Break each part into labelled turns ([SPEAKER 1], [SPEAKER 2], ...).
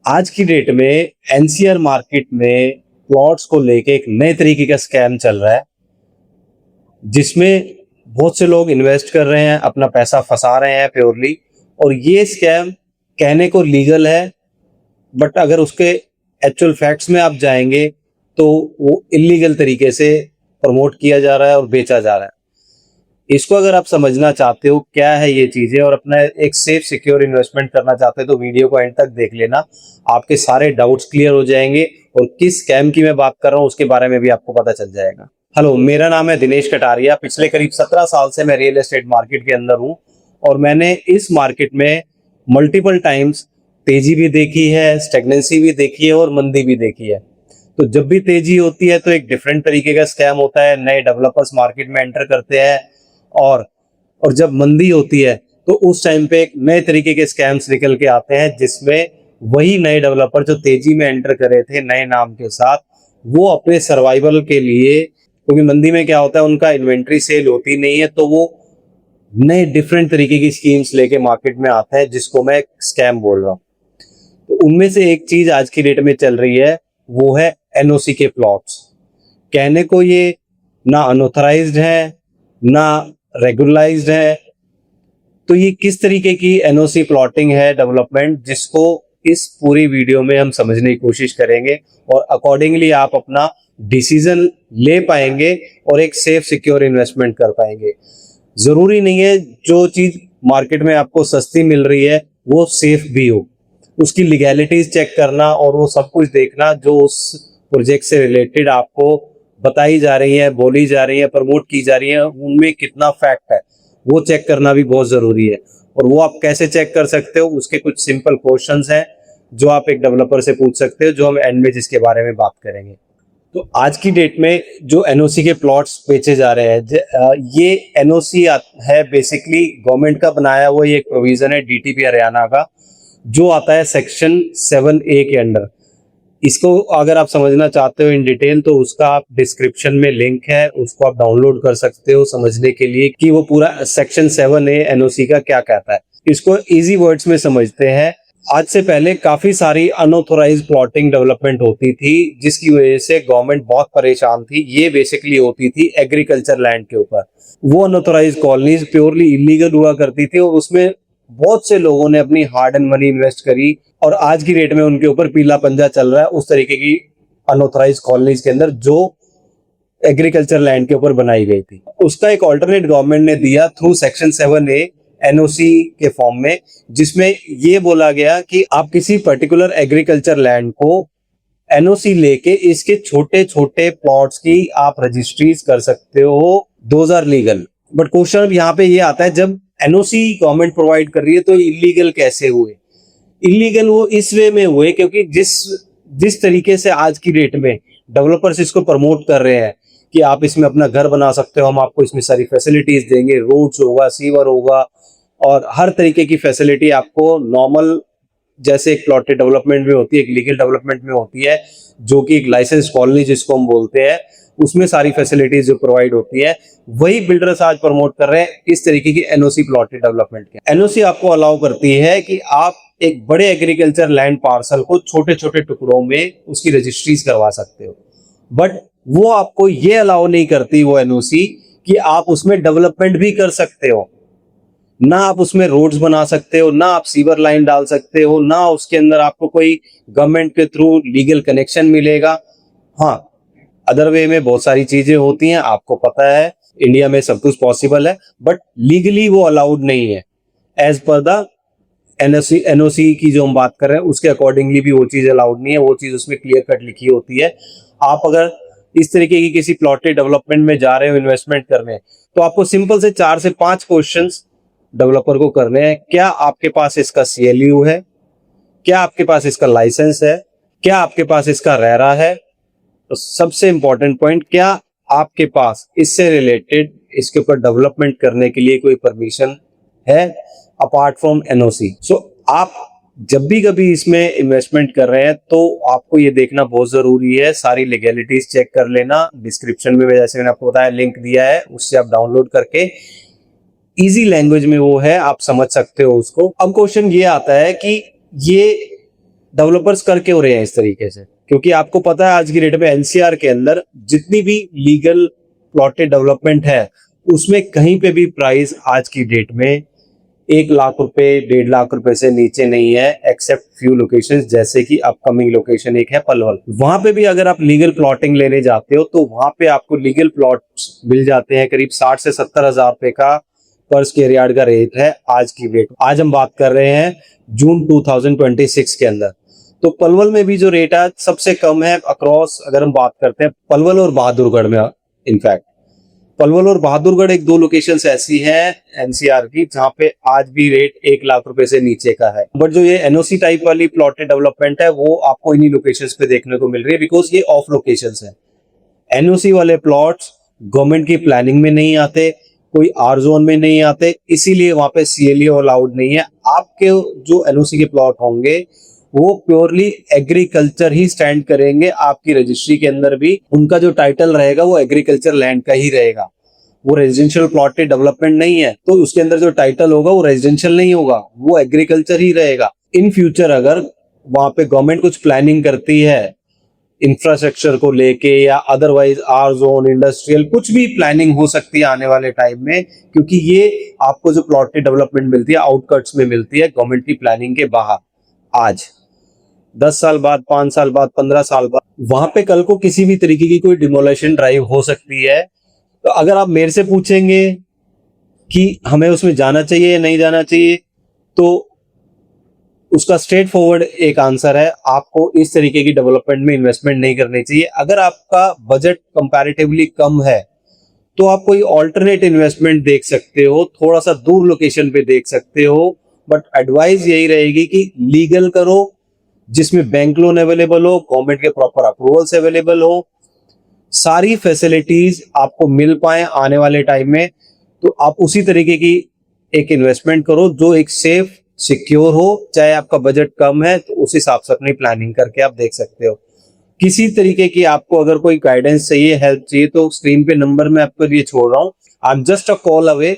[SPEAKER 1] आज की डेट में एनसीआर मार्केट में प्लॉट्स को लेके एक नए तरीके का स्कैम चल रहा है, जिसमें बहुत से लोग इन्वेस्ट कर रहे हैं, अपना पैसा फंसा रहे हैं प्योरली। और ये स्कैम कहने को लीगल है, बट अगर उसके एक्चुअल फैक्ट्स में आप जाएंगे तो वो इलीगल तरीके से प्रमोट किया जा रहा है और बेचा जा रहा है। इसको अगर आप समझना चाहते हो क्या है ये चीजें और अपना एक सेफ सिक्योर इन्वेस्टमेंट करना चाहते हो तो वीडियो को एंड तक देख लेना, आपके सारे डाउट्स क्लियर हो जाएंगे और किस स्कैम की मैं बात कर रहा हूँ उसके बारे में भी आपको पता चल जाएगा। हेलो, मेरा नाम है दिनेश कटारिया। पिछले करीब 17 साल से मैं रियल एस्टेट मार्केट के अंदर हूँ और मैंने इस मार्केट में मल्टीपल टाइम्स तेजी भी देखी है, स्टेगनेंसी भी देखी है और मंदी भी देखी है। तो जब भी तेजी होती है तो एक डिफरेंट तरीके का स्कैम होता है, नए डेवलपर्स मार्केट में एंटर करते हैं और जब मंदी होती है तो उस टाइम पे एक नए तरीके के स्कैम्स निकल के आते हैं, जिसमें वही नए डेवलपर जो तेजी में एंटर करे थे नए नाम के साथ, वो अपने सर्वाइवल के लिए, क्योंकि मंदी में क्या होता है उनका इन्वेंट्री सेल होती नहीं है, तो वो नए डिफरेंट तरीके की स्कीम्स लेके मार्केट में आते हैं, जिसको मैं स्कैम बोल रहा हूँ। तो उनमें से एक चीज आज की डेट में चल रही है, वो है एनओसी के प्लॉट्स। कहने को ये ना अनऑथराइज्ड है ना रेगुलराइज्ड है। तो ये किस तरीके की एनओसी प्लॉटिंग है डेवलपमेंट, जिसको इस पूरी वीडियो में हम समझने की कोशिश करेंगे और अकॉर्डिंगली आप अपना डिसीजन ले पाएंगे और एक सेफ सिक्योर इन्वेस्टमेंट कर पाएंगे। जरूरी नहीं है जो चीज मार्केट में आपको सस्ती मिल रही है वो सेफ भी हो। उसकी लीगैलिटीज चेक करना और वो सब कुछ देखना जो उस प्रोजेक्ट से रिलेटेड आपको बताई जा रही है, बोली जा रही है, प्रमोट की जा रही है, उनमें कितना फैक्ट है वो चेक करना भी बहुत जरूरी है। और वो आप कैसे चेक कर सकते हो, उसके कुछ सिंपल क्वेश्चंस हैं जो आप एक डेवलपर से पूछ सकते हो, जो हम एंड में जिसके बारे में बात करेंगे। तो आज की डेट में जो एनओसी के प्लॉट्स बेचे जा रहे हैं, ये एनओसी है बेसिकली गवर्नमेंट का बनाया हुआ ये एक प्रोविजन है डीटीपी हरियाणा का, जो आता है सेक्शन 7A के अंडर। इसको अगर आप समझना चाहते हो इन डिटेल तो उसका आप डिस्क्रिप्शन में लिंक है, उसको आप डाउनलोड कर सकते हो समझने के लिए कि वो पूरा सेक्शन 7A एनओसी का क्या कहता है। इसको इजी वर्ड्स में समझते हैं। आज से पहले काफी सारी अनऑथोराइज्ड प्लॉटिंग डेवलपमेंट होती थी, जिसकी वजह से गवर्नमेंट बहुत परेशान थी। ये बेसिकली होती थी एग्रीकल्चर लैंड के ऊपर। वो अनऑथोराइज्ड कॉलोनीज प्योरली इलीगल हुआ करती थी और उसमें बहुत से लोगों ने अपनी हार्ड एंड मनी इन्वेस्ट करी और आज की डेट में उनके ऊपर पीला पंजा चल रहा है उस तरीके की अनऑथराइज्ड कॉलोनीज के अंदर जो एग्रीकल्चर लैंड के ऊपर बनाई गई थी। उसका एक ऑल्टरनेट गवर्नमेंट ने दिया थ्रू सेक्शन 7A एनओसी के फॉर्म में, जिसमें ये बोला गया कि आप किसी पर्टिकुलर एग्रीकल्चर लैंड को एनओसी लेके इसके छोटे छोटे प्लॉट्स की आप रजिस्ट्रीज कर सकते हो, those are legal. But question यहाँ पे ये आता है, जब एनओसी गवर्नमेंट प्रोवाइड कर रही है तो इलीगल कैसे हुए? इलीगल वो इस वे में हुए क्योंकि जिस तरीके से आज की डेट में डेवलपर्स इसको प्रमोट कर रहे हैं कि आप इसमें अपना घर बना सकते हो, हम आपको इसमें सारी फैसिलिटीज देंगे, रोड्स होगा, सीवर होगा और हर तरीके की फैसिलिटी आपको नॉर्मल जैसे एक प्लॉटेड डेवलपमेंट में होती है, एक लीगल डेवलपमेंट में होती है, जो कि एक लाइसेंस कॉलोनी जिसको हम बोलते हैं, उसमें सारी फैसिलिटीज जो प्रोवाइड होती है, वही बिल्डर्स आज प्रमोट कर रहे हैं इस तरीके की एनओसी प्लॉटेड डेवलपमेंट के। एनओसी आपको अलाउ करती है कि आप एक बड़े एग्रीकल्चर लैंड पार्सल को छोटे छोटे टुकड़ों में उसकी रजिस्ट्रीज करवा सकते हो, बट वो आपको ये अलाउ नहीं करती वो एनओसी कि आप उसमें डेवलपमेंट भी कर सकते हो। ना आप उसमें रोड्स बना सकते हो, ना आप सीवर लाइन डाल सकते हो, ना उसके अंदर आपको कोई गवर्नमेंट के थ्रू लीगल कनेक्शन मिलेगा। हाँ, अदर वे में बहुत सारी चीजें होती हैं, आपको पता है इंडिया में सब कुछ पॉसिबल है, बट लीगली वो अलाउड नहीं है। एज पर द एनओसी की जो हम बात कर रहे हैं उसके अकॉर्डिंगली भी वो चीज अलाउड नहीं है। वो चीज उसमें क्लियर कट लिखी होती है। आप अगर इस तरीके की किसी प्लॉटेड डेवलपमेंट में जा रहे हो इन्वेस्टमेंट करने, तो आपको सिंपल से 4 से 5 क्वेश्चंस डेवलपर को करने हैं। क्या आपके पास इसका सीएलयू है? क्या आपके पास इसका लाइसेंस है? क्या आपके पास इसका रेरा है? तो सबसे इंपॉर्टेंट पॉइंट, क्या आपके पास इससे रिलेटेड इसके ऊपर डेवलपमेंट करने के लिए कोई परमिशन है अपार्ट फ्रॉम एनओसी? सो आप जब भी कभी इसमें इन्वेस्टमेंट कर रहे हैं तो आपको ये देखना बहुत जरूरी है, सारी लीगैलिटीज चेक कर लेना। डिस्क्रिप्शन में जैसे मैंने आपको बताया लिंक दिया है, उससे आप डाउनलोड करके इजी लैंग्वेज में वो है, आप समझ सकते हो उसको। अब क्वेश्चन ये आता है कि ये डेवलपर्स करके हो रहे हैं इस तरीके से, क्योंकि आपको पता है आज की डेट में एनसीआर के अंदर जितनी भी लीगल प्लॉटेड डेवलपमेंट है उसमें कहीं पे भी प्राइस आज की डेट में 1 लाख रुपए 1.5 लाख रुपए से नीचे नहीं है, एक्सेप्ट फ्यू लोकेशंस, जैसे कि अपकमिंग लोकेशन एक है पलवल। वहां पे भी अगर आप लीगल प्लॉटिंग लेने जाते हो तो वहां पे आपको लीगल प्लॉट्स मिल जाते हैं करीब 60 से 70 हजार रुपए का पर स्क्वायर यार्ड का रेट है आज की डेट। आज हम बात कर रहे हैं जून 2026 के अंदर। तो पलवल में भी जो रेट है सबसे कम है अक्रॉस, अगर हम बात करते हैं पलवल और बहादुरगढ़ में। इनफैक्ट पलवल और बहादुरगढ़ एक दो लोकेशंस ऐसी हैं एनसीआर की जहां पे आज भी रेट 1 लाख रुपए से नीचे का है। बट जो ये एनओसी टाइप वाली प्लॉटेड डेवलपमेंट है वो आपको इन्हीं लोकेशंस पे देखने को मिल रही है, बिकॉज ये ऑफ लोकेशंस है। एनओसी वाले प्लॉट्स गवर्नमेंट की प्लानिंग में नहीं आते, कोई आर जोन में नहीं आते, इसीलिए वहां पे सीएलयू अलाउड नहीं है। आपके जो एनओसी के प्लॉट होंगे वो प्योरली एग्रीकल्चर ही स्टैंड करेंगे, आपकी रजिस्ट्री के अंदर भी उनका जो टाइटल रहेगा वो एग्रीकल्चर लैंड का ही रहेगा। वो रेजिडेंशियल प्लॉटेड डेवलपमेंट नहीं है तो उसके अंदर जो टाइटल होगा वो रेजिडेंशियल नहीं होगा, वो एग्रीकल्चर ही रहेगा। इन फ्यूचर अगर वहां पे गवर्नमेंट कुछ प्लानिंग करती है इंफ्रास्ट्रक्चर को लेके या अदरवाइज आर जोन इंडस्ट्रियल कुछ भी प्लानिंग हो सकती है आने वाले टाइम में, क्योंकि ये आपको जो प्लॉटेड डेवलपमेंट मिलती है आउटकट्स में मिलती है गवर्नमेंट की प्लानिंग के बाहर। आज 10 साल बाद, 5 साल बाद, 15 साल बाद वहां पे कल को किसी भी तरीके की कोई डिमोलेशन ड्राइव हो सकती है। तो अगर आप मेरे से पूछेंगे कि हमें उसमें जाना चाहिए या नहीं जाना चाहिए, तो उसका स्ट्रेट फॉरवर्ड एक आंसर है, आपको इस तरीके की डेवलपमेंट में इन्वेस्टमेंट नहीं करनी चाहिए। अगर आपका बजट कंपैरेटिवली कम है तो आप कोई ऑल्टरनेट इन्वेस्टमेंट देख सकते हो, थोड़ा सा दूर लोकेशन पे देख सकते हो। बट एडवाइस यही रहेगी कि लीगल करो, जिसमें बैंक लोन अवेलेबल हो, गवर्नमेंट के प्रॉपर अप्रूवल्स अवेलेबल हो, सारी फैसिलिटीज आपको मिल पाए आने वाले टाइम में, तो आप उसी तरीके की एक इन्वेस्टमेंट करो जो एक सेफ सिक्योर हो। चाहे आपका बजट कम है तो उस हिसाब से अपनी प्लानिंग करके आप देख सकते हो। किसी तरीके की आपको अगर कोई गाइडेंस चाहिए, हेल्प चाहिए, तो स्क्रीन पे नंबर मैं आपके लिए छोड़ रहा हूँ, I am just a call away.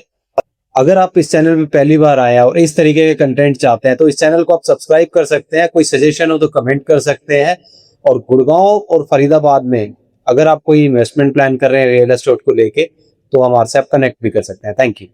[SPEAKER 1] अगर आप इस चैनल पे पहली बार आए हैं और इस तरीके के कंटेंट चाहते हैं तो इस चैनल को आप सब्सक्राइब कर सकते हैं। कोई सजेशन हो तो कमेंट कर सकते हैं। और गुड़गांव और फरीदाबाद में अगर आप कोई इन्वेस्टमेंट प्लान कर रहे हैं रियल एस्टेट को लेके तो हमारे से आप कनेक्ट भी कर सकते हैं। Thank you.